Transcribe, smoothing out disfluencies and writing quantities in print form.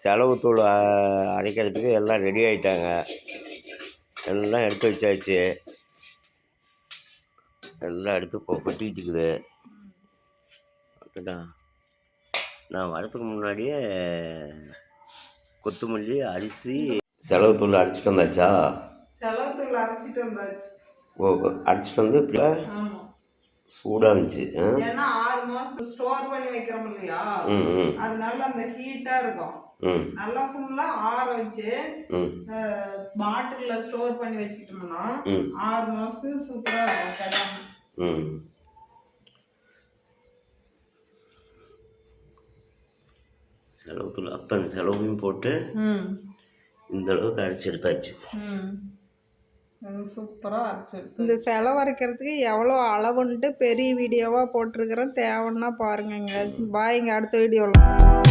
செலவு தூள் அரைக்கிறதுக்கு எல்லாம் ரெடி ஆகிட்டாங்க. எல்லாம் எடுத்து வச்சாச்சு. எல்லாம் எடுத்து கொட்டிக்கிட்டு இருக்குது. நான் வரதுக்கு முன்னாடியே கொத்தமல்லி, அரிசி, செலவு தூள் அரைச்சிட்டு வந்தாச்சா? செலவு தூள் அரைச்சிட்டு வந்தாச்சு. ஓ, அரைச்சிட்டு வந்து இப்போ சூடாக இருந்துச்சு. ஏன்னா 6 மாதம் ஸ்டோர் பண்ணி வைக்கிறோம் இல்லையா, அதனால அந்த ஹீட்டாக இருக்கும். நல்லா ஃபுல்லாக ஆற வச்சு பாட்டிலில் ஸ்டோர் பண்ணி வச்சுக்கிட்டோம்னா 6 மாதத்துக்கு சூப்பராக இருக்கும். செலவு தூள் அப்போ அந்த செலவையும் போட்டு இந்த அளவுக்கு அரைச்சி எடுத்தாச்சு. சூப்பராக அரைச்சிருக்கு. இந்த செலவு அரைக்கிறதுக்கு எவ்வளோ அளவுன்ட்டு பெரிய வீடியோவாக போட்டிருக்கிறேன். தேவைன்னா பாருங்கங்க. பாய்ங்க, அடுத்த வீடியோவில்.